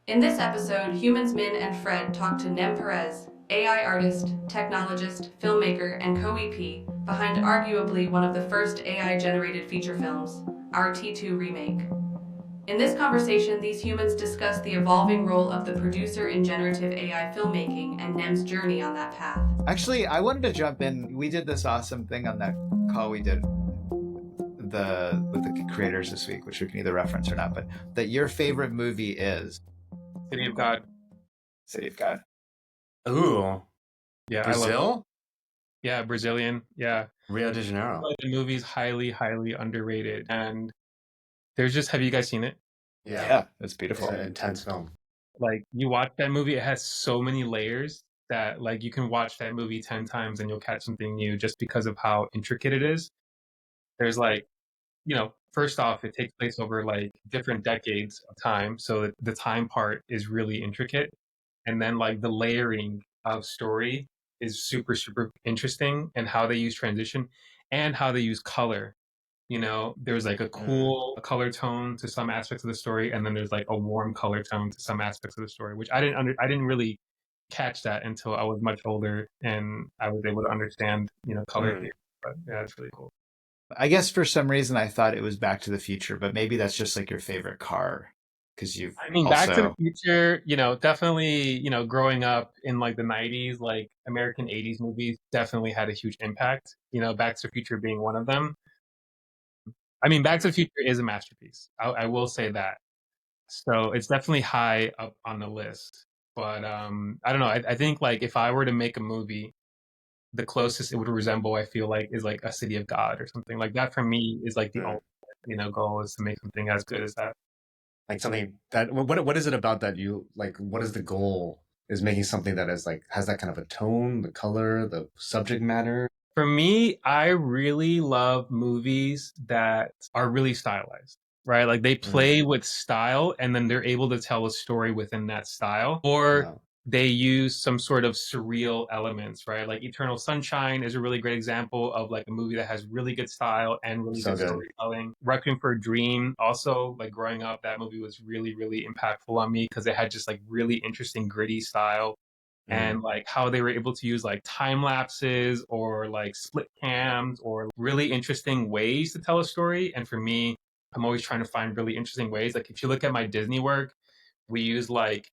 In this episode, Humans Min and Fred talk to Nem Perez, AI artist, technologist, filmmaker, and co-EP behind arguably one of the first AI-generated feature films, our T2 remake. In this conversation, these humans discuss the evolving role of the producer in generative AI filmmaking and Nem's journey on that path. Actually, I wanted to jump in. We did this awesome thing on that call we did with the creators this week, which we can either reference or not, but that your favorite movie is City of God. City of God. Ooh, Yeah, I love Brazil? Yeah, Brazilian. Yeah. Rio de Janeiro. Like, the movie's highly, highly underrated. And there's just, have you guys seen it? Yeah, it's It's beautiful. an intense film. Like, you watch that movie, it has so many layers that, like, you can watch that movie 10 times and you'll catch something new just because of how intricate it is. There's, like, first off, it takes place over, like, different decades of time. So the time part is really intricate. And then, like, the layering of story is super, super interesting, and how they use transition and how they use color. There's like a cool color tone to some aspects of the story, and then there's like a warm color tone to some aspects of the story, which I didn't really catch that until I was much older and I was able to understand, color theory. But yeah, it's really cool. I guess for some reason I thought it was Back to the Future, but maybe that's just like your favorite car because you've I mean, Back to the Future, definitely, growing up in like the 90s, like American 80s movies definitely had a huge impact, Back to the Future being one of them. I mean, Back to the Future is a masterpiece. I will say that. So it's definitely high up on the list. But I don't know. I think like if I were to make a movie, the closest it would resemble, I feel like, is like a City of God or something. Like that for me is like the ultimate, goal is to make something as good as that. Like something that what is it about that you like? What is the goal? Is making something that is like has that kind of a tone, the color, the subject matter. For me, I really love movies that are really stylized, right? Like they play with style and then they're able to tell a story within that style. Or they use some sort of surreal elements, right? Like Eternal Sunshine is a really great example of like a movie that has really good style and really So good good. storytelling. Requiem for a Dream, also, like growing up, that movie was really, really impactful on me because it had just like really interesting, gritty style, and like how they were able to use like time lapses or like split cams or really interesting ways to tell a story. And for me, I'm always trying to find really interesting ways. Like if you look at my Disney work, we use like,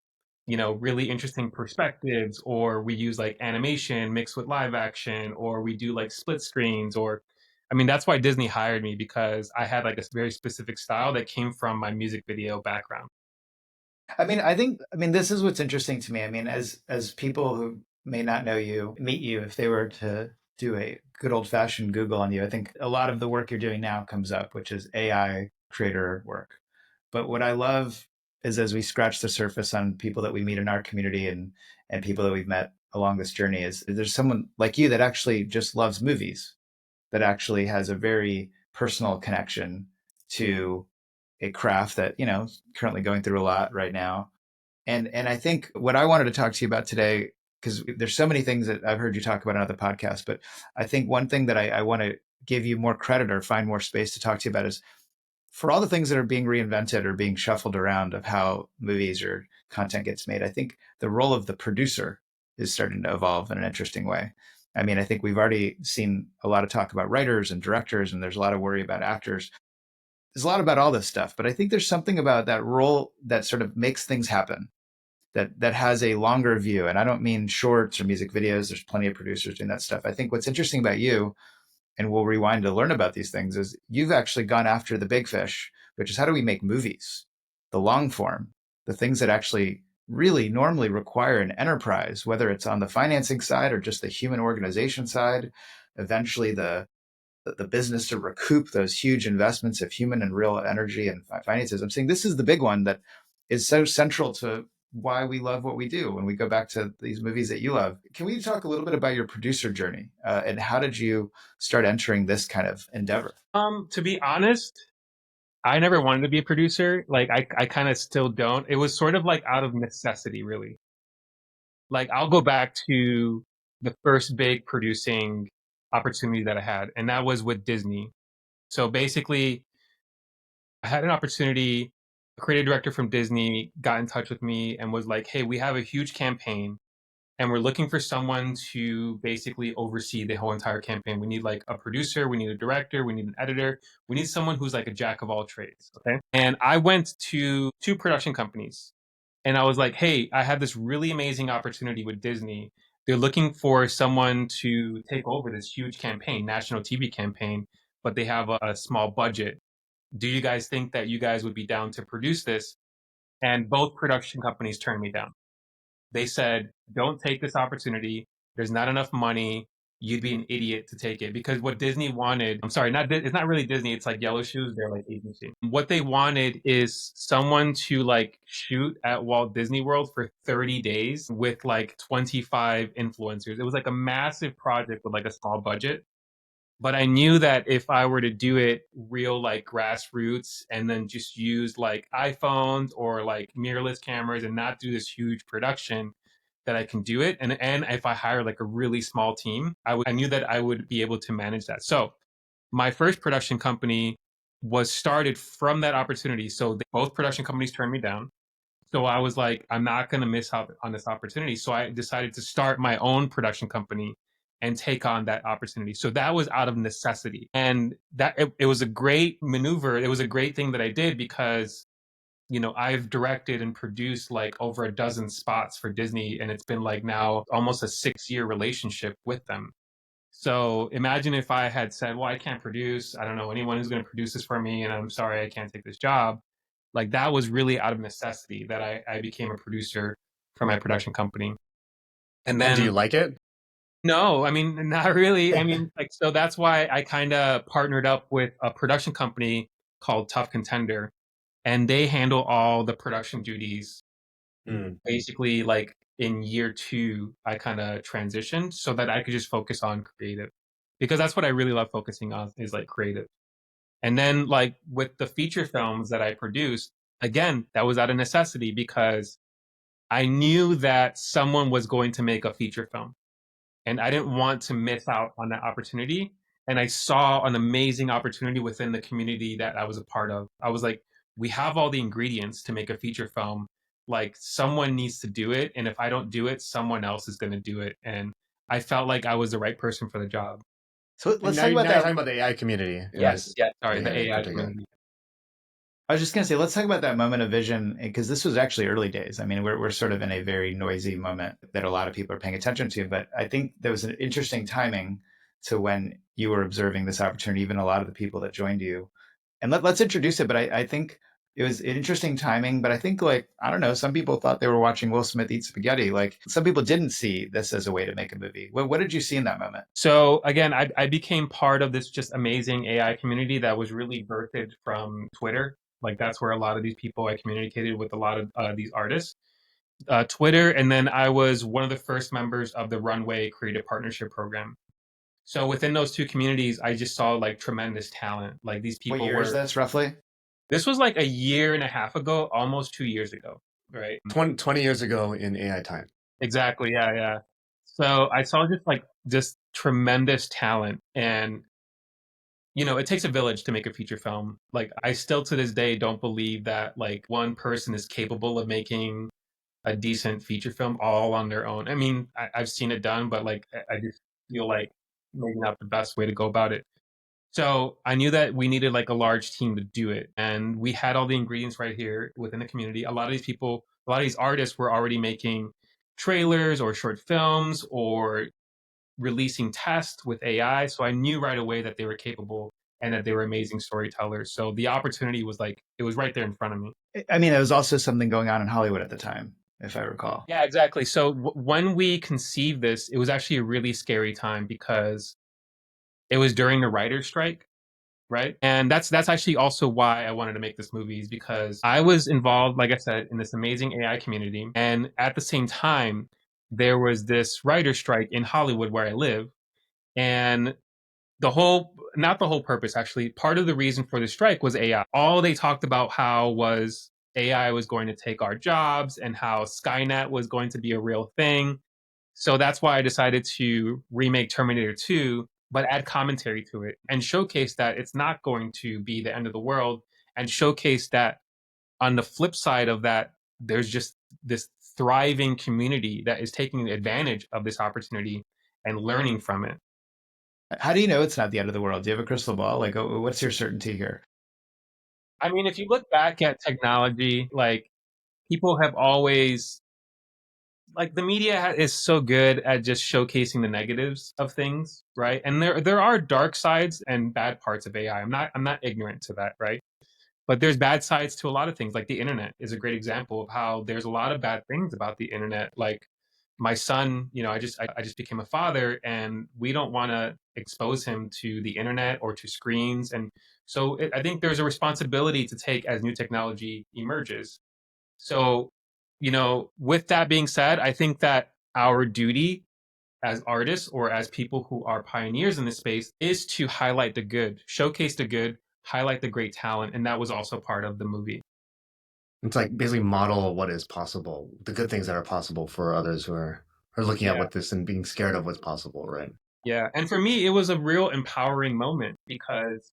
really interesting perspectives, or we use like animation mixed with live action, or we do like split screens, or I mean, that's why Disney hired me, because I had like a very specific style that came from my music video background. I mean, this is what's interesting to me. I mean, as people who may not know you meet you, if they were to do a good old fashioned Google on you, I think a lot of the work you're doing now comes up, which is AI creator work. But what I love is as we scratch the surface on people that we meet in our community and people that we've met along this journey, is there's someone like you that actually just loves movies, that actually has a very personal connection to a craft that is currently going through a lot right now. And I think what I wanted to talk to you about today, because there's so many things that I've heard you talk about on other podcasts, but I think one thing that I want to give you more credit or find more space to talk to you about is for all the things that are being reinvented or being shuffled around of how movies or content gets made. I think the role of the producer is starting to evolve in an interesting way. I mean, I think we've already seen a lot of talk about writers and directors, and there's a lot of worry about actors. There's a lot about all this stuff, but I think there's something about that role that sort of makes things happen, that has a longer view. And I don't mean shorts or music videos. There's plenty of producers doing that stuff. I think what's interesting about you, and we'll rewind to learn about these things, is you've actually gone after the big fish, which is how do we make movies, the long form, the things that actually really normally require an enterprise, whether it's on the financing side or just the human organization side, eventually the business to recoup those huge investments of human and real energy and finances. I'm saying this is the big one that is so central to why we love what we do when we go back to these movies that you love. Can we talk a little bit about your producer journey and how did you start entering this kind of endeavor? To be honest, I never wanted to be a producer. Like I kind of still don't. It was sort of like out of necessity, really. Like I'll go back to the first big producing opportunity that I had, and that was with Disney. So basically, I had an opportunity a creative director from Disney got in touch with me and was like, hey, we have a huge campaign and we're looking for someone to basically oversee the whole entire campaign. We need like a producer, we need a director, we need an editor, we need someone who's like a jack of all trades. Okay. And I went to two production companies and I was like, hey, I have this really amazing opportunity with Disney. They're looking for someone to take over this huge campaign, national TV campaign, but they have a small budget. Do you guys think that you guys would be down to produce this? And both production companies turned me down. They said, don't take this opportunity. There's not enough money. You'd be an idiot to take it because what Disney wanted, I'm sorry, it's not really Disney. It's like Yellow Shoes. They're like agency. What they wanted is someone to like shoot at Walt Disney World for 30 days with like 25 influencers. It was like a massive project with like a small budget. But I knew that if I were to do it real like grassroots and then just use like iPhones or like mirrorless cameras and not do this huge production, that I can do it. And if I hire like a really small team, I knew that I would be able to manage that. So my first production company was started from that opportunity. So both production companies turned me down. So I was like, I'm not going to miss out on this opportunity. So I decided to start my own production company and take on that opportunity. So that was out of necessity. And it was a great maneuver. It was a great thing that I did because, you know, I've directed and produced like over a dozen spots for Disney. And it's been like now almost a 6-year relationship with them. So imagine if I had said, well, I can't produce. I don't know anyone who's going to produce this for me. And I'm sorry, I can't take this job. Like that was really out of necessity that I became a producer for my production company. And And do you then, like it? no, I mean, not really. I mean, like, so that's why I kind of partnered up with a production company called Tough Contender, and they handle all the production duties. Mm. Basically, like in year 2, I kind of transitioned so that I could just focus on creative because that's what I really love focusing on is like creative. And then like with the feature films that I produced, again, that was out of necessity because I knew that someone was going to make a feature film and I didn't want to miss out on that opportunity. And I saw an amazing opportunity within the community that I was a part of. I was like, we have all the ingredients to make a feature film. Like someone needs to do it. And if I don't do it, someone else is going to do it. And I felt like I was the right person for the job. So And let's talk about now you're that. talking about the AI community. Yes. Yeah. Sorry. The in AI particular. community. I was just going to say, let's talk about that moment of vision because this was actually early days. I mean, we're sort of in a very noisy moment that a lot of people are paying attention to. But I think there was an interesting timing to when you were observing this opportunity, even a lot of the people that joined you. And let's introduce it. But I think it was an interesting timing. But I think, like, I don't know, some people thought they were watching Will Smith eat spaghetti. Like, some people didn't see this as a way to make a movie. What did you see in that moment? So again, I became part of this just amazing AI community that was really birthed from Twitter. Like that's where a lot of these people I communicated with a lot of these artists. Twitter, and then I was one of the first members of the Runway Creative Partnership Program. So within those two communities, I just saw like tremendous talent. Like these What people year is were. this roughly? This was like a year and a half ago, almost 2 years ago, right? 20 years ago in AI time. Exactly. Yeah, yeah. So I saw just tremendous talent, and you know, it takes a village to make a feature film. Like I still to this day don't believe that like one person is capable of making a decent feature film all on their own. I mean, I've seen it done, but like I just feel like maybe not the best way to go about it. So I knew that we needed like a large team to do it. And we had all the ingredients right here within the community. A lot of these people, a lot of these artists were already making trailers or short films or releasing tests with AI. So I knew right away that they were capable and that they were amazing storytellers. So the opportunity was like, it was right there in front of me. I mean, there was also something going on in Hollywood at the time, if I recall. Yeah, exactly. So when we conceived this, it was actually a really scary time because it was during the writer's strike, right? And that's actually also why I wanted to make this movie is because I was involved, like I said, in this amazing AI community. And at the same time, there was this writer's strike in Hollywood where I live. And not the whole purpose, actually, part of the reason for the strike was AI. All they talked about how was AI was going to take our jobs and how Skynet was going to be a real thing. So that's why I decided to remake Terminator 2, but add commentary to it and showcase that it's not going to be the end of the world and showcase that on the flip side of that, there's just this thriving community that is taking advantage of this opportunity and learning from it. How do you know it's not the end of the world? Do you have a crystal ball? Like, what's your certainty here? I mean, if you look back at technology, like people have always, like the media is so good at just showcasing the negatives of things, right? And there are dark sides and bad parts of AI. I'm not ignorant to that, right? But there's bad sides to a lot of things. Like the internet is a great example of how there's a lot of bad things about the internet. Like my son, I just became a father, and we don't want to expose him to the internet or to screens. And so I think there's a responsibility to take as new technology emerges. So, with that being said, I think that our duty as artists or as people who are pioneers in this space is to highlight the good, showcase the good, highlight the great talent. And that was also part of the movie. It's like basically model what is possible, the good things that are possible for others who are looking at Yeah. what this and being scared of what's possible, right? Yeah. And for me, it was a real empowering moment because,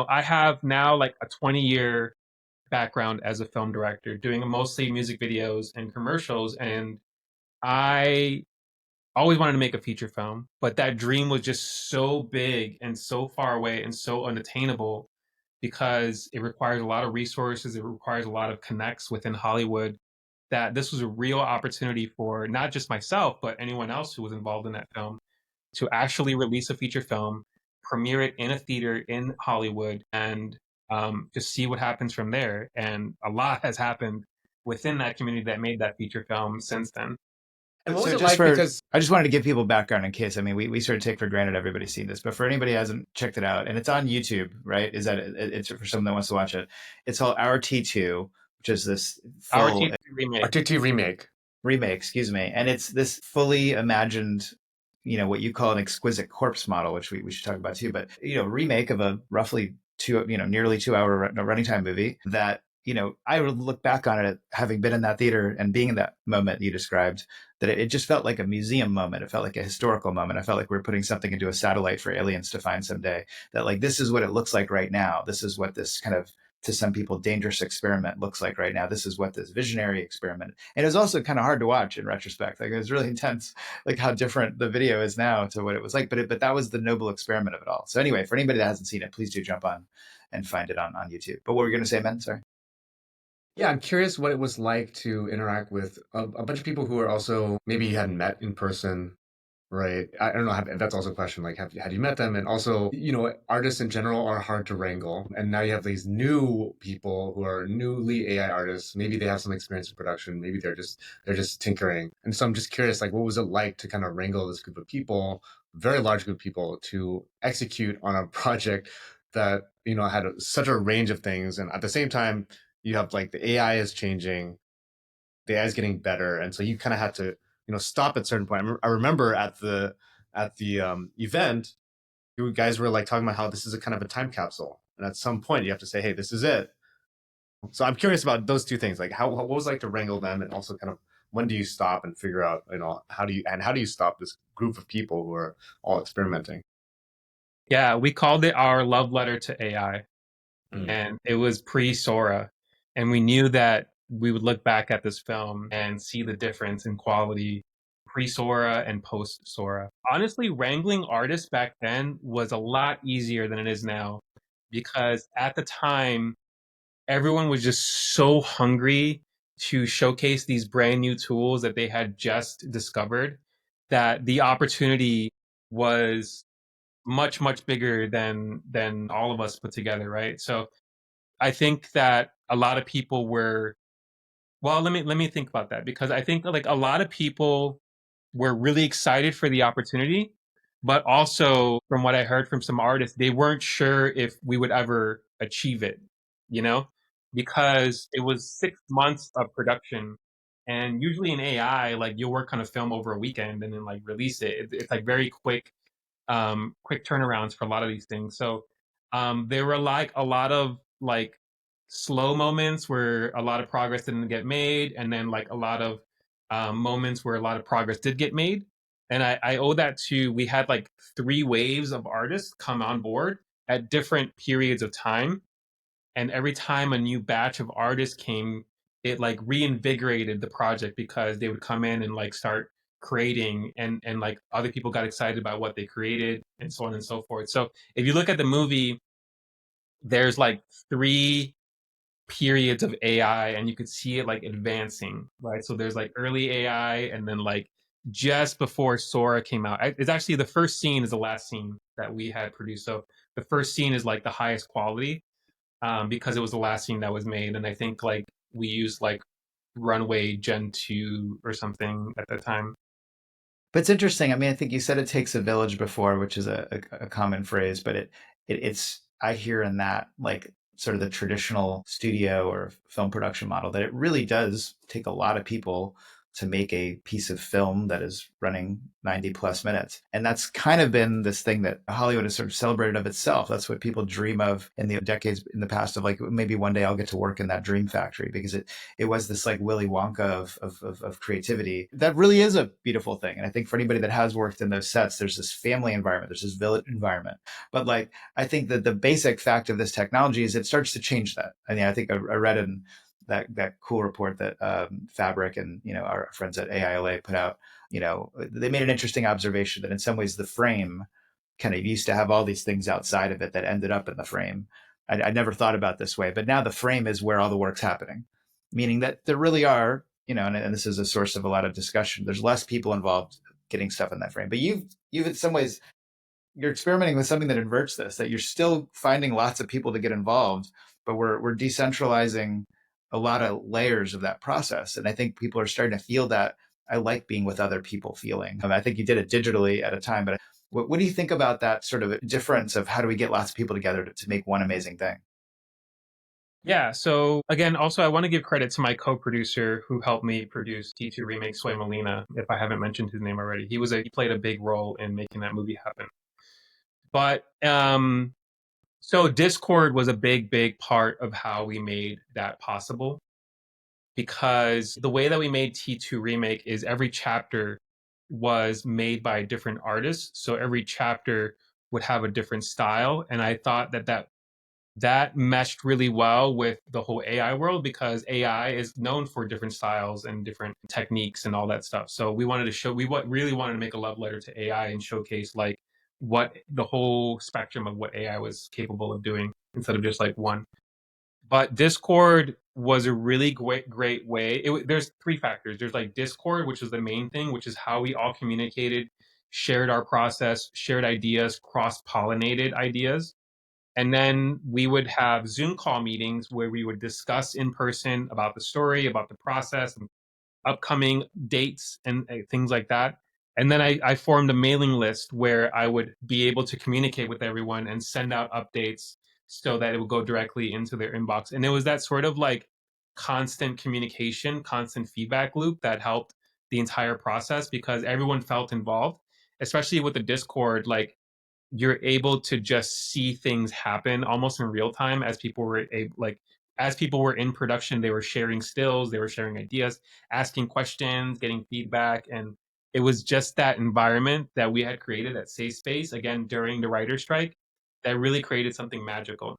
I have now like a 20-year background as a film director, doing mostly music videos and commercials. And I always wanted to make a feature film, but that dream was just so big and so far away and so unattainable because it requires a lot of resources, it requires a lot of connects within Hollywood, that this was a real opportunity for not just myself, but anyone else who was involved in that film to actually release a feature film, premiere it in a theater in Hollywood, and just see what happens from there. And a lot has happened within that community that made that feature film since then. And what was So it just like? for, Because I just wanted to give people background in case, I mean, we sort of take for granted everybody's seen this, but for anybody who hasn't checked it out, and it's on YouTube, right? Is that it's for someone that wants to watch it. It's called Our T2, which is this Our full TV remake. RTT remake. remake, excuse me, and it's this fully imagined, what you call an exquisite corpse model, which we should talk about too, but remake of a roughly nearly 2 hour running time movie that I would look back on it having been in that theater and being in that moment you described, that it just felt like a museum moment. It felt like a historical moment. I felt like we were putting something into a satellite for aliens to find someday, that like this is what it looks like right now. This is what this kind of, to some people, dangerous experiment looks like right now. This is what this visionary experiment. And it was also kind of hard to watch in retrospect. Like it was really intense, like how different the video is now to what it was like. But that was the noble experiment of it all. So anyway, for anybody that hasn't seen it, please do jump on and find it on YouTube. But what were you going to say, Ben? Sorry. Yeah, I'm curious what it was like to interact with a bunch of people who are also maybe you hadn't met in person, right? I don't know. That's also a question. Like, had you met them? And also, artists in general are hard to wrangle. And now you have these new people who are newly AI artists. Maybe they have some experience in production. Maybe they're just tinkering. And so I'm just curious, like, what was it like to kind of wrangle this group of people, very large group of people, to execute on a project that had such a range of things, and at the same time, you have like the AI is changing, the AI is getting better, and so you kind of had to stop at a certain point. I remember at the event, you guys were like talking about how this is a kind of a time capsule, and at some point you have to say, hey, this is it. So I'm curious about those two things, like what was it like to wrangle them, and also kind of when do you stop and figure out how do you stop this group of people who are all experimenting. Yeah, we called it our love letter to AI, Mm. and it was pre Sora. And we knew that we would look back at this film and see the difference in quality pre Sora and post Sora. Honestly, wrangling artists back then was a lot easier than it is now because at the time, everyone was just so hungry to showcase these brand new tools that they had just discovered that the opportunity was much bigger than all of us put together, right? So I think that a lot of people were, well, let me think about that, because I think like a lot of people were really excited for the opportunity, but also from what I heard from some artists, they weren't sure if we would ever achieve it, you know, because it was 6 months of production. And usually in AI, like you'll work on a film over a weekend and then like release it. It's like very quick turnarounds for a lot of these things. So there were like a lot of like slow moments where a lot of progress didn't get made, and then like a lot of moments where a lot of progress did get made. And I owe that to, we had like 3 waves of artists come on board at different periods of time. And every time a new batch of artists came, it like reinvigorated the project because they would come in and like start creating, and like other people got excited about what they created and so on and so forth. So if you look at the movie, there's like three periods of AI, and you could see it like advancing, right? So there's like early AI, and then like just before Sora came out, it's actually the first scene is the last scene that we had produced. So the first scene is like the highest quality, because it was the last scene that was made, and I think like we used like Runway Gen 2 or something at that time. But it's interesting. I mean, I think you said it takes a village before, which is a common phrase, but it's I hear in that like sort of the traditional studio or film production model that it really does take a lot of people to make a piece of film that is running 90 plus minutes. And that's kind of been this thing that Hollywood has sort of celebrated of itself. That's what people dream of in the decades in the past, of like, maybe one day I'll get to work in that dream factory, because it was this like Willy Wonka of creativity. That really is a beautiful thing. And I think for anybody that has worked in those sets, there's this family environment, there's this village environment. But like, I think that the basic fact of this technology is it starts to change that. I mean, I think I read in that cool report that Fabric and our friends at AILA put out. They made an interesting observation that in some ways the frame kind of used to have all these things outside of it that ended up in the frame. I never thought about it this way, but now the frame is where all the work's happening, meaning that there really are, and this is a source of a lot of discussion. There's less people involved getting stuff in that frame, but you've in some ways you're experimenting with something that inverts this, that you're still finding lots of people to get involved, but we're decentralizing a lot of layers of that process. And I think people are starting to feel that. I like being with other people feeling. I think you did it digitally at a time, but what do you think about that sort of difference of how do we get lots of people together to make one amazing thing? Yeah. So again, also I want to give credit to my co-producer who helped me produce T2 Remake, Sway Molina. If I haven't mentioned his name already, he played a big role in making that movie happen. But so Discord was a big part of how we made that possible, because the way that we made T2 Remake is every chapter was made by different artists. So every chapter would have a different style. And I thought that meshed really well with the whole AI world, because AI is known for different styles and different techniques and all that stuff. So we really wanted to make a love letter to AI and showcase like what the whole spectrum of what AI was capable of doing instead of just like one. But Discord was a really great way. There's three factors. There's like Discord, which is the main thing, which is how we all communicated, shared our process, shared ideas, cross-pollinated ideas. And then we would have Zoom call meetings where we would discuss in person about the story, about the process, and upcoming dates and things like that. And then I formed a mailing list where I would be able to communicate with everyone and send out updates so that it would go directly into their inbox. And it was that sort of like constant communication, constant feedback loop that helped the entire process, because everyone felt involved, especially with the Discord. Like, you're able to just see things happen almost in real time as people were as people were in production. They were sharing stills, they were sharing ideas, asking questions, getting feedback. And it was just that environment that we had created, that safe space, again during the writer's strike, that really created something magical.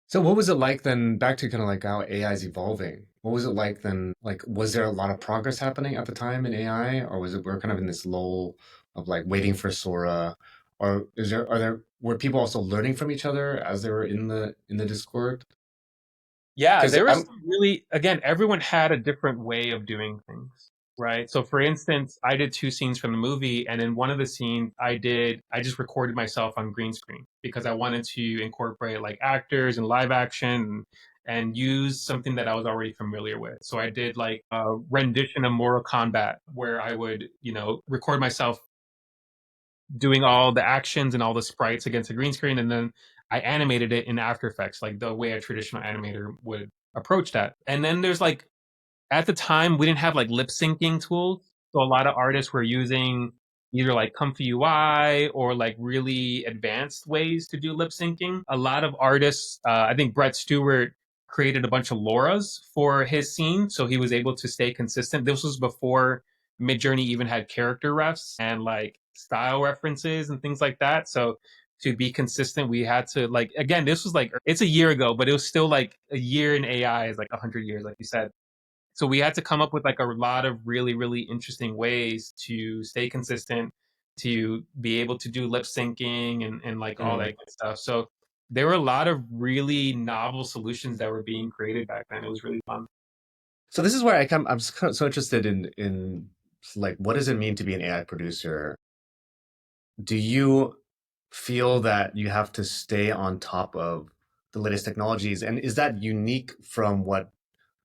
So what was it like then, back to kind of like how AI is evolving? What was it like then? Like, was there a lot of progress happening at the time in AI, or was it we're kind of in this lull of like waiting for Sora? Or were people also learning from each other as they were in the Discord? Yeah, Because there was I'm really, again, everyone had a different way of doing things, right? So for instance, I did two scenes from the movie, and in one of the scenes I just recorded myself on green screen because I wanted to incorporate like actors and live action and use something that I was already familiar with. So I did like a rendition of Mortal Kombat where I would, record myself doing all the actions and all the sprites against a green screen, and then I animated it in After Effects, like the way a traditional animator would approach that. And then there's like, at the time we didn't have like lip syncing tools, so a lot of artists were using either like Comfy UI or like really advanced ways to do lip syncing. A lot of artists, I think Brett Stewart created a bunch of Lauras for his scene, so he was able to stay consistent. This was before Midjourney even had character refs and like style references and things like that. So to be consistent, we had to like, again, this was like, it's a year ago, but it was still like a year in AI is like 100 years, like you said. So we had to come up with like a lot of really, really interesting ways to stay consistent, to be able to do lip syncing and like all that good stuff. So there were a lot of really novel solutions that were being created back then. It was really fun. So this is where I'm so interested in like, what does it mean to be an AI producer? Do you feel that you have to stay on top of the latest technologies? And is that unique from what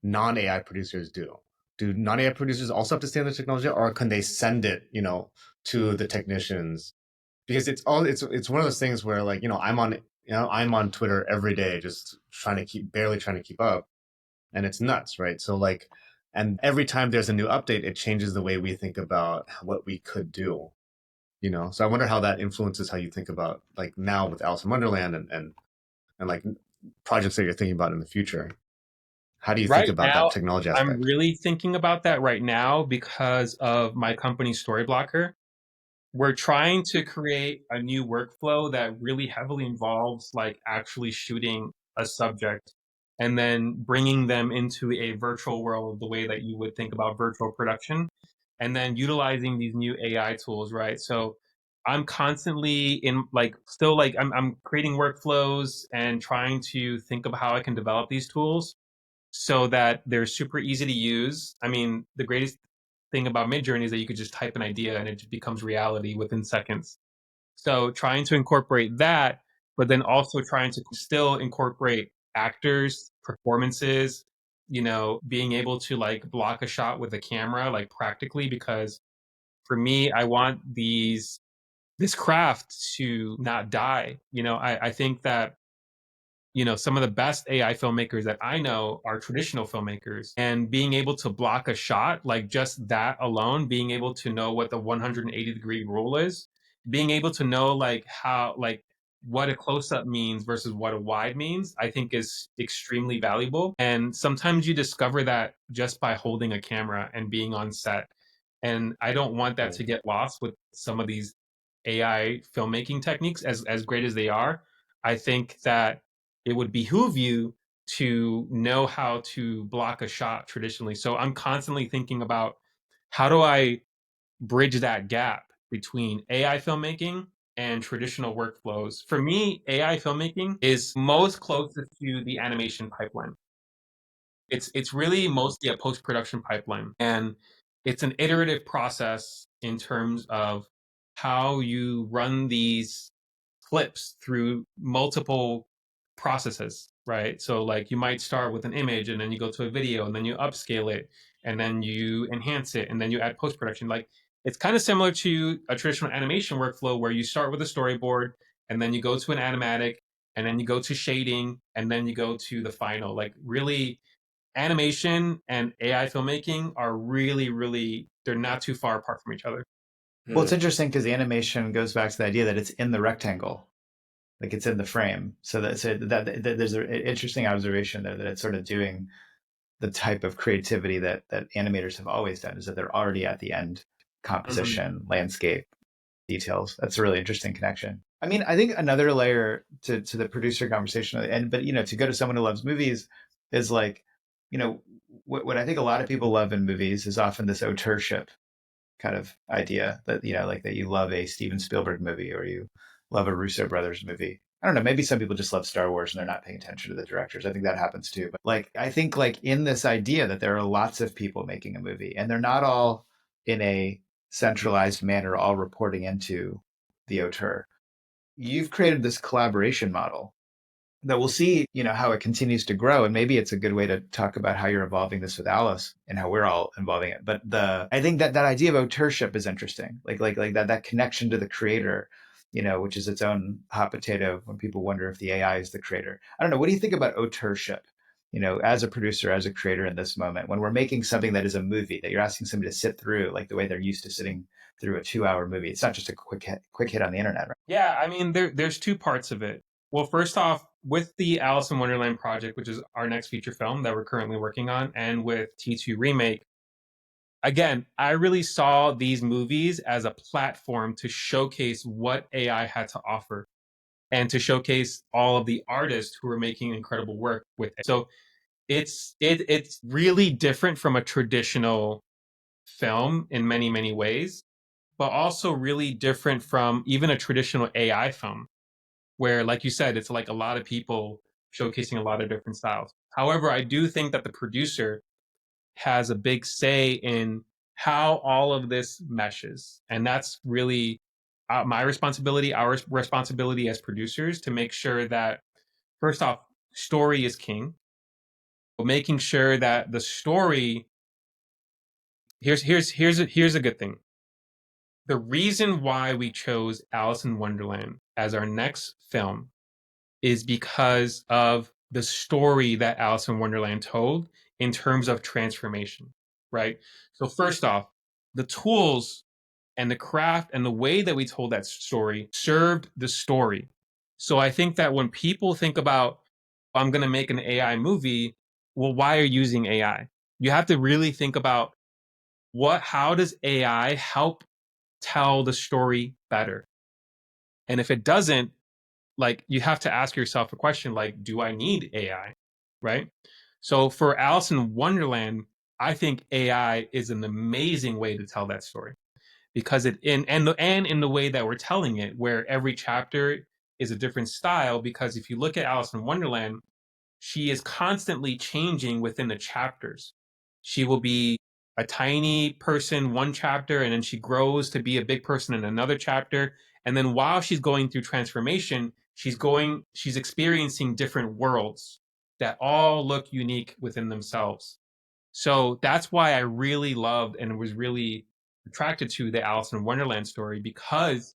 non-AI producers do? Do non-AI producers also have to stay on the technology, or can they send it, to the technicians? Because it's one of those things where, like, I'm on Twitter every day, just barely trying to keep up, and it's nuts, right? So like, and every time there's a new update, it changes the way we think about what we could do. So I wonder how that influences how you think about, like, now with Alice in Wonderland and like projects that you're thinking about in the future. How do you think Right about that now, technology I'm aspect? really thinking about that right now because of my company Storyblocker. We're trying to create a new workflow that really heavily involves like actually shooting a subject and then bringing them into a virtual world the way that you would think about virtual production, and then utilizing these new AI tools, right? So I'm constantly in like still like I'm creating workflows and trying to think of how I can develop these tools so that they're super easy to use. I mean, the greatest thing about Midjourney is that you could just type an idea and it just becomes reality within seconds. So trying to incorporate that, but then also trying to still incorporate actors, performances, being able to like block a shot with a camera, like practically, because for me, I want this craft to not die. I think that some of the best AI filmmakers that I know are traditional filmmakers. And being able to block a shot, like just that alone, being able to know what the 180-degree rule is, being able to know like how, like, what a close up means versus what a wide means, I think is extremely valuable. And sometimes you discover that just by holding a camera and being on set. And I don't want that to get lost with some of these AI filmmaking techniques, as great as they are. I think that it would behoove you to know how to block a shot traditionally. So I'm constantly thinking about how do I bridge that gap between AI filmmaking and traditional workflows. For me, AI filmmaking is most closest to the animation pipeline. It's really mostly a post-production pipeline, and it's an iterative process in terms of how you run these clips through multiple processes, right? So like you might start with an image and then you go to a video and then you upscale it and then you enhance it and then you add post production. Like it's kind of similar to a traditional animation workflow where you start with a storyboard and then you go to an animatic and then you go to shading and then you go to the final. Like really, animation and AI filmmaking are really, really, they're not too far apart from each other. Well, it's interesting because the animation goes back to the idea that it's in the rectangle, like it's in the frame. So that there's an interesting observation there that it's sort of doing the type of creativity that animators have always done, is that they're already at the end, composition, landscape, details. That's a really interesting connection. I mean, I think another layer to the producer conversation, but to go to someone who loves movies is like, what I think a lot of people love in movies is often this auteurship kind of idea that, like that you love a Steven Spielberg movie or you love a Russo brothers movie. I don't know, maybe some people just love Star Wars and they're not paying attention to the directors. I think that happens too. But like, I think like in this idea that there are lots of people making a movie and they're not all in a centralized manner, all reporting into the auteur. You've created this collaboration model that we'll see, how it continues to grow. And maybe it's a good way to talk about how you're evolving this with Alice and how we're all involving it. But I think that idea of auteurship is interesting. Like that connection to the creator, which is its own hot potato when people wonder if the AI is the creator. I don't know. What do you think about auteurship? As a producer, as a creator in this moment, when we're making something that is a movie that you're asking somebody to sit through, like the way they're used to sitting through a 2-hour movie. It's not just a quick hit on the internet, right? Yeah, I mean, there's two parts of it. Well, first off, with the Alice in Wonderland project, which is our next feature film that we're currently working on, and with T2 Remake, again, I really saw these movies as a platform to showcase what AI had to offer. and to showcase all of the artists who are making incredible work with it. So it's really different from a traditional film in many, many ways, but also really different from even a traditional AI film, where, like you said, it's like a lot of people showcasing a lot of different styles. However, I do think that the producer has a big say in how all of this meshes. And that's really my responsibility, our responsibility as producers, to make sure that, first off, story is king. But making sure that the story, here's a good thing. The reason why we chose Alice in Wonderland as our next film is because of the story that Alice in Wonderland told in terms of transformation, right? So first off, the tools and the craft and the way that we told that story served the story. So I think that when people think about, I'm going to make an AI movie, well, why are you using AI? You have to really think about how does AI help tell the story better? And if it doesn't, like, you have to ask yourself a question like, do I need AI? Right? So for Alice in Wonderland, I think AI is an amazing way to tell that story, because and in the way that we're telling it, where every chapter is a different style. Because if you look at Alice in Wonderland, she is constantly changing within the chapters. She will be a tiny person one chapter, and then she grows to be a big person in another chapter. And then while she's going through transformation, she's experiencing different worlds that all look unique within themselves. So that's why I really loved and was really attracted to the Alice in Wonderland story, because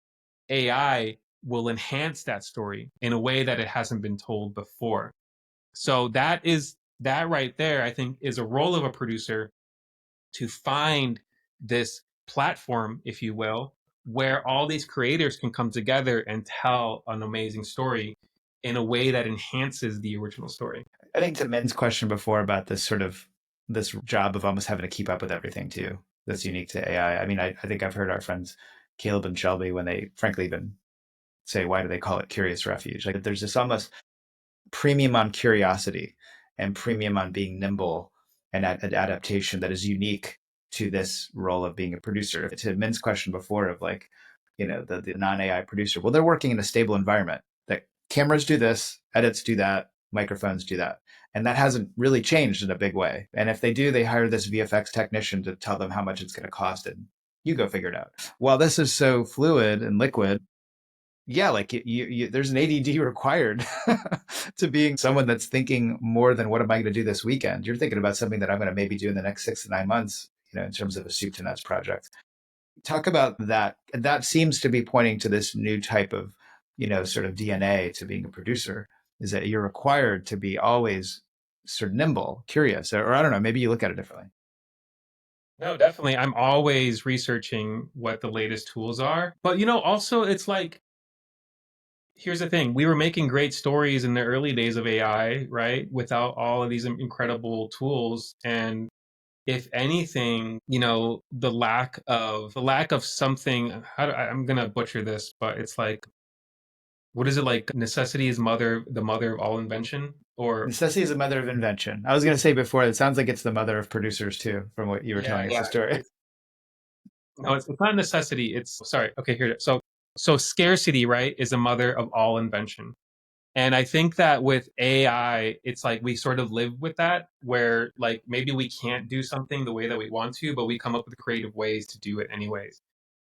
AI will enhance that story in a way that it hasn't been told before. So that right there, I think, is a role of a producer, to find this platform, if you will, where all these creators can come together and tell an amazing story in a way that enhances the original story. I think to Min's question before about this job of almost having to keep up with everything too, that's unique to AI. I mean, I think I've heard our friends Caleb and Shelby, when they frankly even say, why do they call it Curious Refuge? Like, there's this almost premium on curiosity and premium on being nimble and adaptation that is unique to this role of being a producer. To Min's question before of like, the non-AI producer, well, they're working in a stable environment. That cameras do this, edits do that, microphones do that. And that hasn't really changed in a big way. And if they do, they hire this VFX technician to tell them how much it's going to cost, and you go figure it out. While this is so fluid and liquid, yeah, like there's an ADD required to being someone that's thinking more than what am I going to do this weekend. You're thinking about something that I'm going to maybe do in the next 6 to 9 months, in terms of a soup to nuts project. Talk about that. That seems to be pointing to this new type of, sort of DNA to being a producer, is that you're required to be always sort of nimble, curious, or I don't know, maybe you look at it differently. No, definitely. I'm always researching what the latest tools are. But, also it's like, here's the thing. We were making great stories in the early days of AI, right? Without all of these incredible tools. And if anything, the lack of something, I'm going to butcher this, but it's like, what is it, like, necessity is the mother of all invention? Or Necessity is the mother of invention. I was going to say before, it sounds like it's the mother of producers too, from what you were telling us the story. No, it's not necessity. It's, sorry. Okay, here. So scarcity, right, is the mother of all invention. And I think that with AI, it's like we sort of live with that, where like maybe we can't do something the way that we want to, but we come up with creative ways to do it anyways.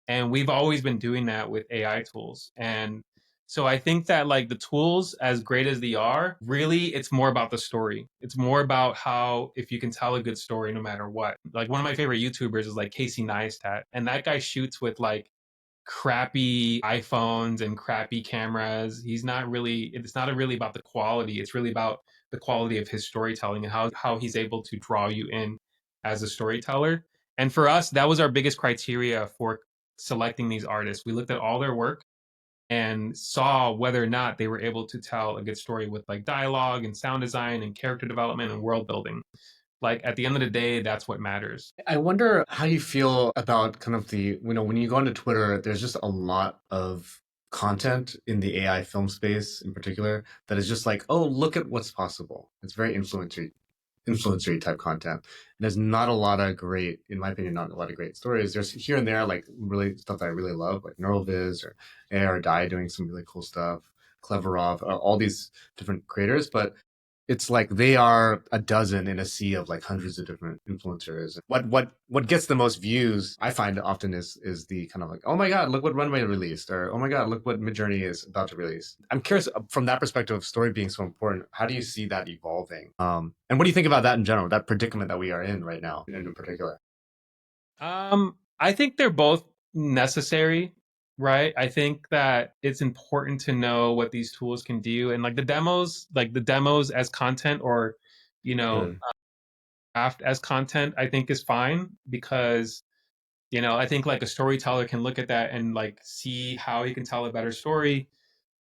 And we've always been doing that with AI tools. And so I think that, like, the tools, as great as they are, really it's more about the story. It's more about how, if you can tell a good story no matter what. Like, one of my favorite YouTubers is like Casey Neistat, and that guy shoots with like crappy iPhones and crappy cameras. It's not really about the quality. It's really about the quality of his storytelling and how he's able to draw you in as a storyteller. And for us, that was our biggest criteria for selecting these artists. We looked at all their work and saw whether or not they were able to tell a good story with like dialogue and sound design and character development and world building. Like, at the end of the day, that's what matters. I wonder how you feel about kind of when you go onto Twitter, there's just a lot of content in the AI film space in particular that is just like, oh, look at what's possible. It's very influencery type content. And there's not a lot of great, in my opinion, not a lot of great stories. There's here and there like really stuff that I really love, like NeuralViz or AI or Die doing some really cool stuff, Cleverov, all these different creators, but it's like they are a dozen in a sea of like hundreds of different influencers. What gets the most views, I find often is the kind of like, oh my God, look what Runway released, or oh my God, look what Midjourney is about to release. I'm curious from that perspective of story being so important, how do you see that evolving? And what do you think about that in general, that predicament that we are in right now in particular? I think they're both necessary, right? I think that it's important to know what these tools can do, and like the demos as content, or you know, Mm. craft as content, I think is fine, because I think like a storyteller can look at that and like see how he can tell a better story.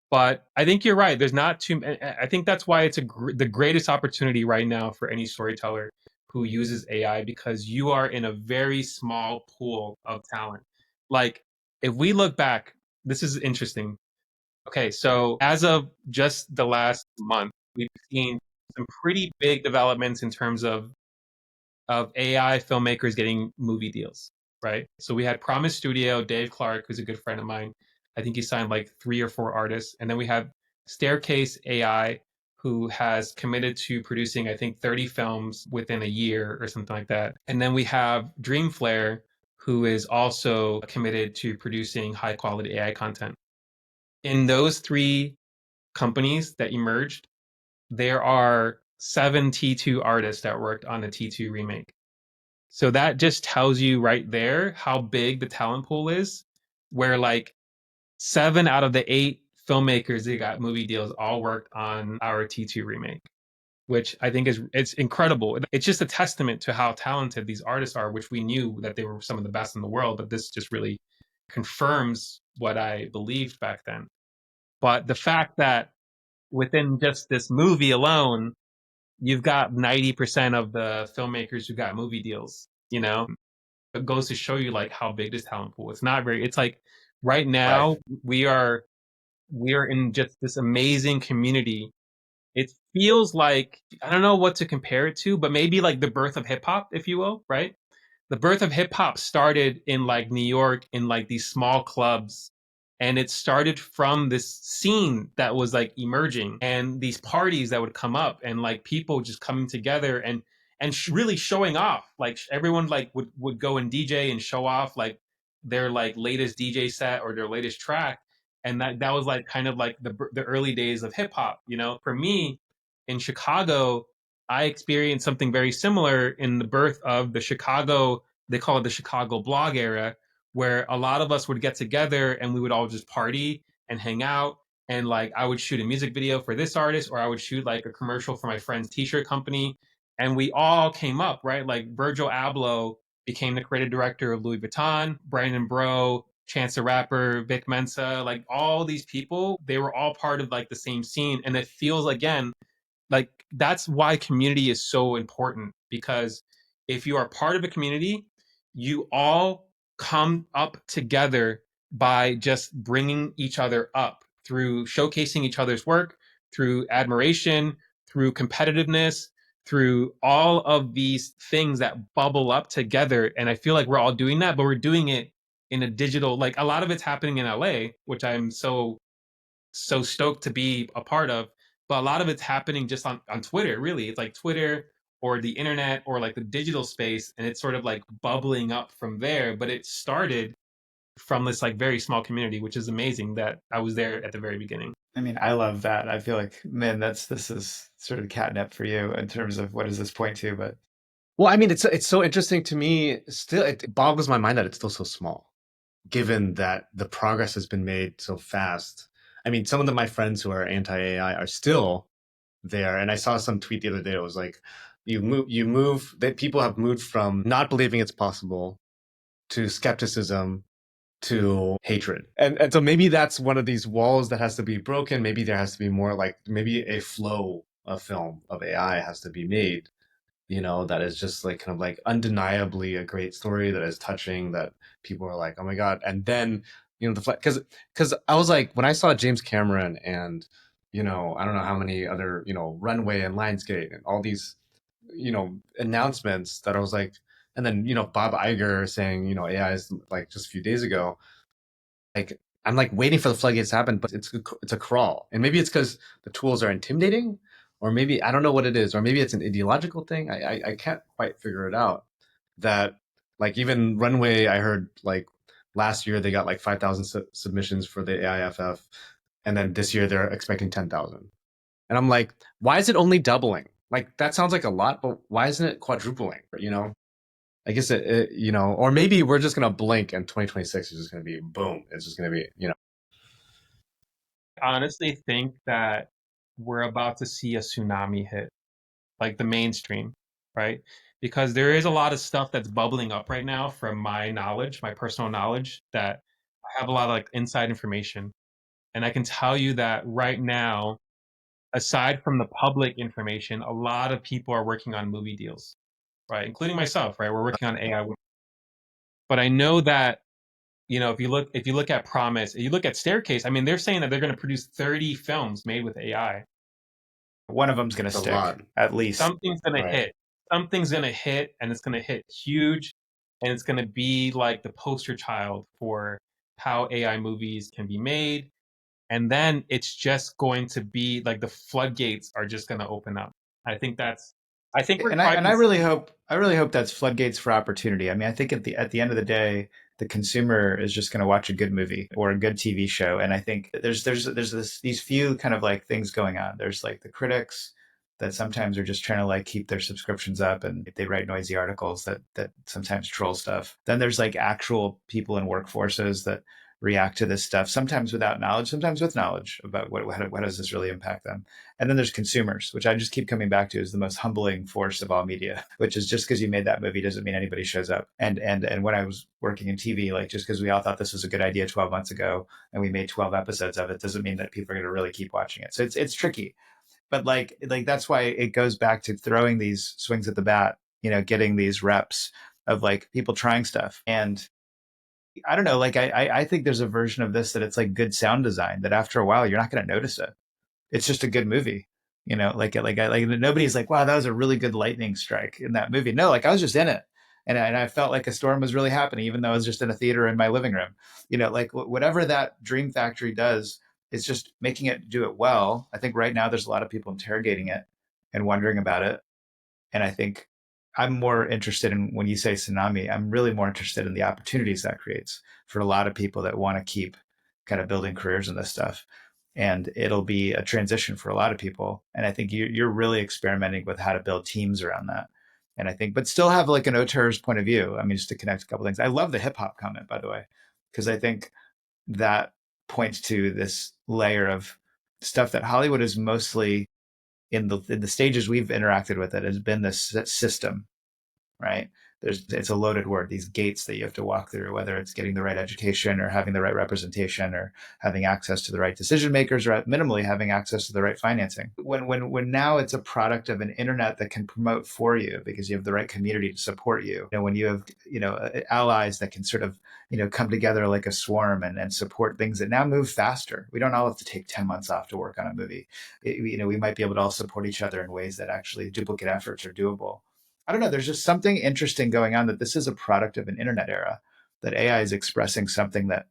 But I think you're right. There's not too. I think that's why it's the greatest opportunity right now for any storyteller who uses AI, because you are in a very small pool of talent. Like, if we look back, this is interesting. Okay, so as of just the last month, we've seen some pretty big developments in terms of AI filmmakers getting movie deals, right? So we had Promise Studio, Dave Clark, who's a good friend of mine. I think he signed like 3 or 4 artists. And then we have Staircase AI, who has committed to producing, I think, 30 films within a year or something like that. And then we have Dreamflare, who is also committed to producing high quality AI content. In those 3 companies that emerged, there are 7 T2 artists that worked on the T2 remake. So that just tells you right there how big the talent pool is, where like 7 out of the 8 filmmakers that got movie deals all worked on our T2 remake, which I think it's incredible. It's just a testament to how talented these artists are, which we knew that they were some of the best in the world, but this just really confirms what I believed back then. But the fact that within just this movie alone, you've got 90% of the filmmakers who got movie deals, it goes to show you like how big this talent pool. It's not very. It's like right Right. now we are in just this amazing community. It feels like, I don't know what to compare it to, but maybe like the birth of hip hop, if you will, right? The birth of hip hop started in like New York in like these small clubs, and it started from this scene that was like emerging, and these parties that would come up, and like people just coming together and really showing off. Like everyone like would go and DJ and show off like their like latest DJ set or their latest track. And that was like kind of like the early days of hip hop. For me in Chicago, I experienced something very similar in the birth of the Chicago, they call it the Chicago blog era, where a lot of us would get together and we would all just party and hang out. And like I would shoot a music video for this artist, or I would shoot like a commercial for my friend's t-shirt company. And we all came up, right? Like Virgil Abloh became the creative director of Louis Vuitton, Brandon Bro, Chance the Rapper, Vic Mensa, like all these people, they were all part of like the same scene. And it feels, again, like that's why community is so important, because if you are part of a community, you all come up together by just bringing each other up through showcasing each other's work, through admiration, through competitiveness, through all of these things that bubble up together. And I feel like we're all doing that, but we're doing it in a digital, like a lot of it's happening in LA, which I'm so stoked to be a part of. But a lot of it's happening just on Twitter, really. It's like Twitter or the internet or like the digital space. And it's sort of like bubbling up from there. But it started from this like very small community, which is amazing that I was there at the very beginning. I mean, I love that. I feel like, man, this is sort of catnip for you in terms of what does this point to, but Well, I mean, it's so interesting to me. Still, it boggles my mind that it's still so small, given that the progress has been made so fast. I mean, some of my friends who are anti-AI are still there, and I saw some tweet the other day. It was like, you move that people have moved from not believing it's possible to skepticism to hatred, and so maybe that's one of these walls that has to be broken. Maybe there has to be more, like maybe a flow of film of AI has to be made, that is just like kind of like undeniably a great story that is touching, that people are like, oh my God. And then You know, because I was like, when I saw James Cameron and, you know, I don't know how many other, you know, Runway and Lionsgate and all these, you know, announcements, that I was like, and then, you know, Bob Iger saying, you know, AI is like just a few days ago, like I'm like waiting for the floodgates to happen, but it's a crawl, and maybe it's because the tools are intimidating, or maybe I don't know what it is, or maybe it's an ideological thing. I can't quite figure it out. That like even Runway, I heard like last year they got like 5,000 submissions for the AIFF, and then this year they're expecting 10,000, and I'm like, why is it only doubling? Like that sounds like a lot, but why isn't it quadrupling? You know? I guess you know, or maybe we're just gonna blink and 2026 is just gonna be boom. It's just gonna be, you know. I honestly think that we're about to see a tsunami hit, like the mainstream, right? Because there is a lot of stuff that's bubbling up right now from my knowledge, my personal knowledge, that I have a lot of like inside information. And I can tell you that right now, aside from the public information, a lot of people are working on movie deals, right? Including myself, right? We're working on AI. But I know that, you know, if you look at Promise, if you look at Staircase, I mean, they're saying that they're going to produce 30 films made with AI. One of them's going to It's a stick, lot, at least. Something's going to right? hit. Something's going to hit, and it's going to hit huge, and it's going to be like the poster child for how AI movies can be made. And then it's just going to be like the floodgates are just going to open up. I think that's, I think we're And I probably and gonna see. I really hope that's floodgates for opportunity. I mean, I think at the end of the day, the consumer is just going to watch a good movie or a good TV show, and I think these few kind of like things going on. There's like the critics that sometimes are just trying to like keep their subscriptions up, and they write noisy articles that sometimes troll stuff. Then there's like actual people in workforces that react to this stuff, sometimes without knowledge, sometimes with knowledge about what does this really impact them. And then there's consumers, which I just keep coming back to as the most humbling force of all media, which is just because you made that movie doesn't mean anybody shows up. And when I was working in TV, like just because we all thought this was a good idea 12 months ago and we made 12 episodes of it doesn't mean that people are going to really keep watching it. So it's tricky. But like that's why it goes back to throwing these swings at the bat, you know, getting these reps of like people trying stuff. And I don't know, like I think there's a version of this that it's like good sound design that after a while you're not going to notice it. It's just a good movie. You know, like nobody's like, wow, that was a really good lightning strike in that movie. No, like I was just in it. And I felt like a storm was really happening, even though I was just in a theater in my living room. You know, like whatever that Dream Factory does, it's just making it do it well. I think right now there's a lot of people interrogating it and wondering about it. And I think I'm more interested in when you say tsunami, I'm really more interested in the opportunities that creates for a lot of people that want to keep kind of building careers in this stuff. And it'll be a transition for a lot of people. And I think you're really experimenting with how to build teams around that. And I think, but still have like an auteur's point of view. I mean, just to connect a couple things. I love the hip hop comment, by the way, because I think that points to this layer of stuff that Hollywood is mostly in the stages we've interacted with it has been this system, right? It's a loaded word, these gates that you have to walk through, whether it's getting the right education or having the right representation or having access to the right decision makers or at minimally having access to the right financing. When now it's a product of an internet that can promote for you because you have the right community to support you. You know, when you have, you know, allies that can sort of, you know, come together like a swarm and support things that now move faster. We don't all have to take 10 months off to work on a movie. You know, we might be able to all support each other in ways that actually duplicate efforts are doable. I don't know. There's just something interesting going on that this is a product of an internet era, that AI is expressing something that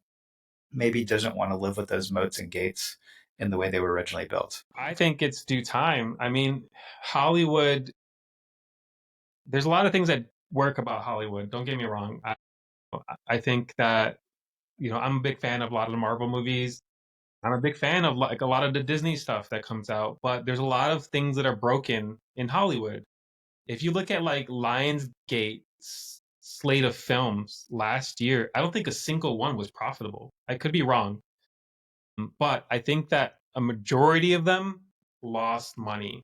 maybe doesn't want to live with those moats and gates in the way they were originally built. I think it's due time. I mean, Hollywood, there's a lot of things that work about Hollywood. Don't get me wrong. I think that, you know, I'm a big fan of a lot of the Marvel movies. I'm a big fan of like a lot of the Disney stuff that comes out, but there's a lot of things that are broken in Hollywood. If you look at like Lionsgate's slate of films last year, I don't think a single one was profitable. I could be wrong, but I think that a majority of them lost money.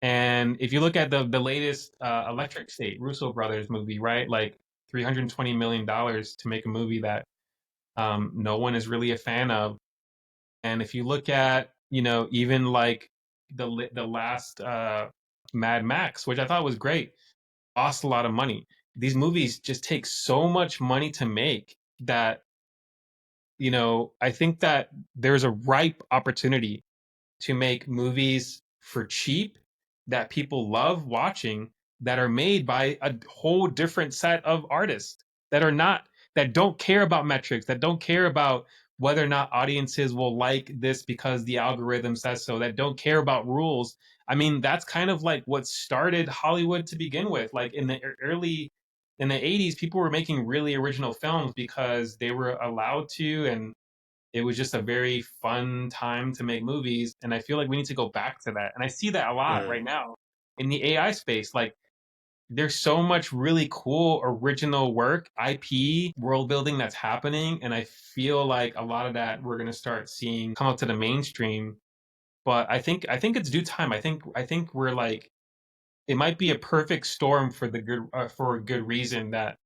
And if you look at the latest Electric State Russo brothers movie, right, like $320 million to make a movie that no one is really a fan of. And if you look at, you know, even like the last Mad Max, which I thought was great, lost a lot of money. These movies just take so much money to make that I think that there's a ripe opportunity to make movies for cheap that people love watching, that are made by a whole different set of artists that are not, that don't care about metrics, that don't care about whether or not audiences will like this because the algorithm says so, that don't care about rules. I mean, that's kind of like what started Hollywood to begin with. Like in the 80s, people were making really original films because they were allowed to, and it was just a very fun time to make movies. And I feel like we need to go back to that. And I see that a lot Mm. right now in the AI space. Like, there's so much really cool original work, IP, world building that's happening. And I feel like a lot of that we're gonna start seeing come up to the mainstream. But I think it's due time. I think we're like, it might be a perfect storm for the good, for a good reason, that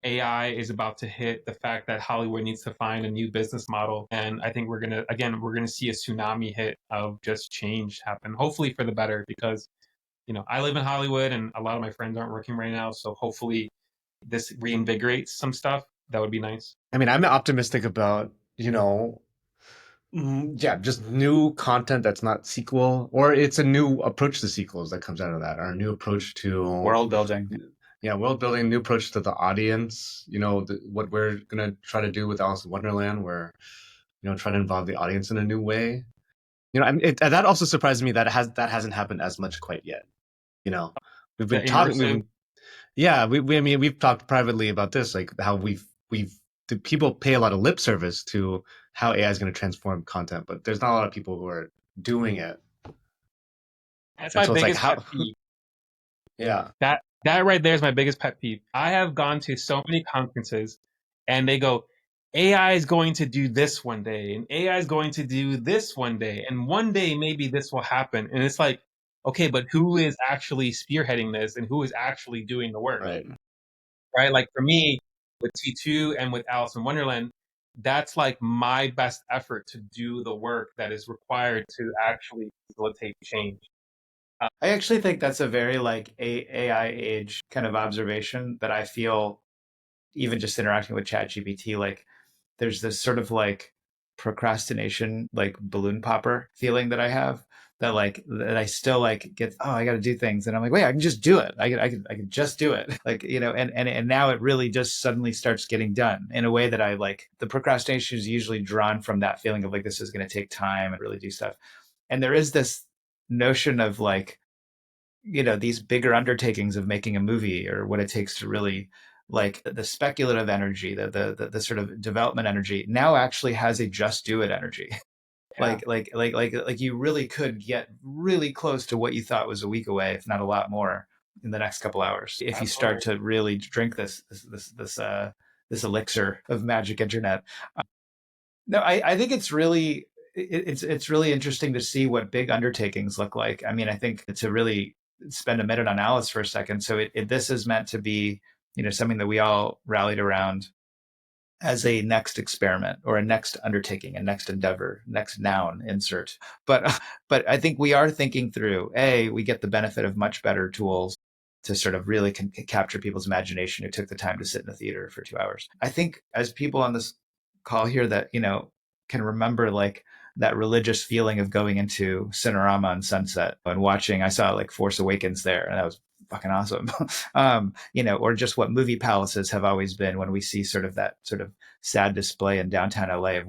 AI is about to hit, the fact that Hollywood needs to find a new business model. And I think we're gonna see a tsunami hit of just change happen, hopefully for the better, because I live in Hollywood and a lot of my friends aren't working right now. So hopefully this reinvigorates some stuff. That would be nice. I mean, I'm optimistic about, yeah, just new content that's not sequel, or it's a new approach to sequels that comes out of that, or a new approach to World building. yeah, world building, new approach to the audience. What we're gonna try to do with Alice in Wonderland, where try to involve the audience in a new way. That also surprised me that that hasn't happened as much quite yet. You know, we've The been talking. immersive. Yeah, I mean, we've talked privately about this, like how the people pay a lot of lip service to how AI is going to transform content, but there's not a lot of people who are doing it. That's And my so it's like, biggest pet how, peeve. yeah, That right there is my biggest pet peeve. I have gone to so many conferences and they go, AI is going to do this one day, and AI is going to do this one day, and one day maybe this will happen. And it's like, okay, but who is actually spearheading this and who is actually doing the work? right. Right? Like for me, with T2 and with Alice in Wonderland, that's like my best effort to do the work that is required to actually facilitate change. I actually think that's a very like AI age kind of observation that I feel even just interacting with ChatGPT, like there's this sort of like procrastination, like balloon popper feeling that I have, that I still like get, oh, I got to do things. And I'm like, wait, I can just do it. I can just do it. Like, and now it really just suddenly starts getting done in a way that I like. The procrastination is usually drawn from that feeling of like, this is going to take time and really do stuff. And there is this notion of like, these bigger undertakings of making a movie, or what it takes to really like the speculative energy, the sort of development energy now actually has a just do it energy. Yeah, Like you really could get really close to what you thought was a week away, if not a lot more, in the next couple hours, if you start absolutely. to really drink this elixir of magic internet. No, I think it's really interesting to see what big undertakings look like. I mean, I think to really spend a minute on Alice for a second. So this is meant to be, something that we all rallied around as a next experiment or a next undertaking, a next endeavor, next noun insert. But I think we are thinking through, we get the benefit of much better tools to sort of really capture people's imagination who took the time to sit in the theater for 2 hours. I think as people on this call here that, can remember like that religious feeling of going into Cinerama on Sunset and watching, I saw like Force Awakens there, and that was fucking awesome. Or just what movie palaces have always been when we see sort of that sort of sad display in downtown LA of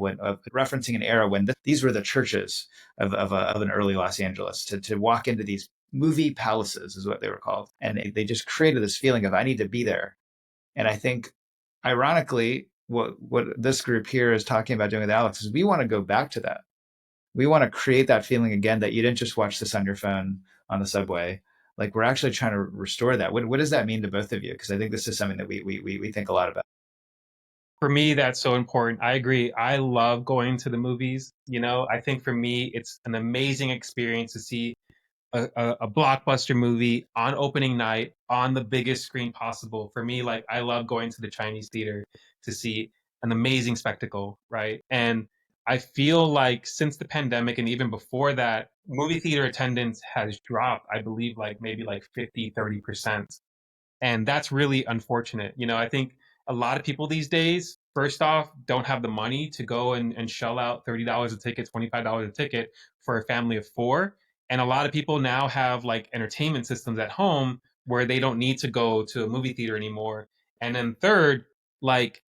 referencing an era when these were the churches of an early Los Angeles. To walk into these movie palaces is what they were called, and they just created this feeling of I need to be there. And I think, ironically, what this group here is talking about doing with Alex is we want to go back to that. We want to create that feeling again, that you didn't just watch this on your phone on the subway. Like, we're actually trying to restore that. What does that mean to both of you? Because I think this is something that we think a lot about. For me, that's so important. I agree. I love going to the movies. I think for me, it's an amazing experience to see a blockbuster movie on opening night on the biggest screen possible. For me, like, I love going to the Chinese theater to see an amazing spectacle, right? And I feel like since the pandemic and even before that, movie theater attendance has dropped, I believe, like maybe like 50-30%. And that's really unfortunate. I think a lot of people these days first off, don't have the money to go and shell out $30 a ticket, $25 a ticket for a family of four. And a lot of people now have like entertainment systems at home where they don't need to go to a movie theater anymore. And then third, like,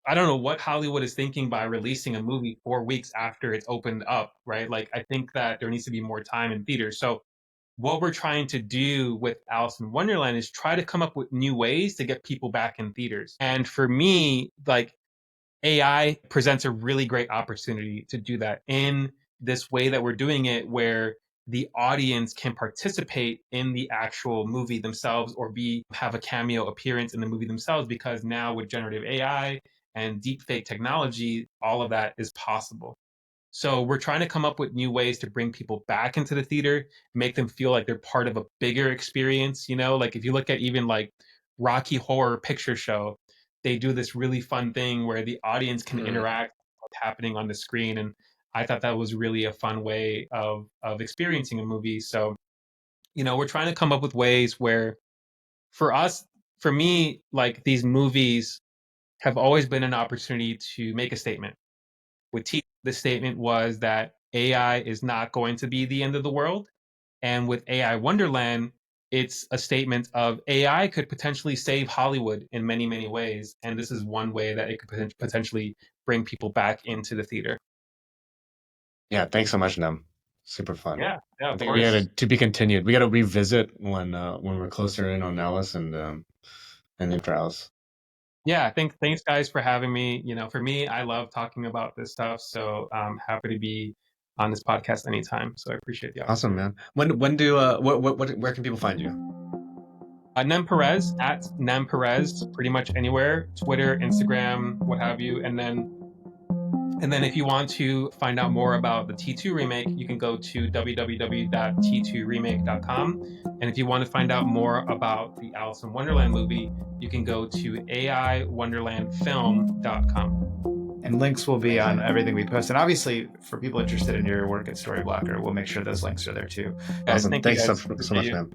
I don't know what Hollywood is thinking by releasing a movie 4 weeks after it's opened up, right? Like, I think that there needs to be more time in theaters. So what we're trying to do with Alice in Wonderland is try to come up with new ways to get people back in theaters. And for me, like, AI presents a really great opportunity to do that in this way that we're doing it, where the audience can participate in the actual movie themselves or have a cameo appearance in the movie themselves, because now with generative AI and deepfake technology, all of that is possible. So we're trying to come up with new ways to bring people back into the theater, make them feel like they're part of a bigger experience. Like if you look at even like Rocky Horror Picture Show, they do this really fun thing where the audience can interact with what's happening on the screen. And I thought that was really a fun way of experiencing a movie. So, we're trying to come up with ways where for me, like these movies have always been an opportunity to make a statement. With T, the statement was that AI is not going to be the end of the world. And with AI Wonderland, it's a statement of AI could potentially save Hollywood in many, many ways. And this is one way that it could potentially bring people back into the theater. Yeah, thanks so much, Nem. Super fun. Yeah, I of think we course. got to be continued. We got to revisit when we're closer in on Alice and Inter Alice. Yeah, thanks guys for having me. For me, I love talking about this stuff, so I'm happy to be on this podcast anytime. So I appreciate the opportunity. Awesome, man. Where can people find you? Nem Perez, at Nem Perez, pretty much anywhere, Twitter, Instagram, what have you. And then if you want to find out more about the T2 remake, you can go to www.t2remake.com. And if you want to find out more about the Alice in Wonderland movie, you can go to aiwonderlandfilm.com. And links will be on everything we post. And obviously, for people interested in your work at Storyblocker, we'll make sure those links are there too. Awesome. Thank Thanks you so guys. much, Appreciate you. man.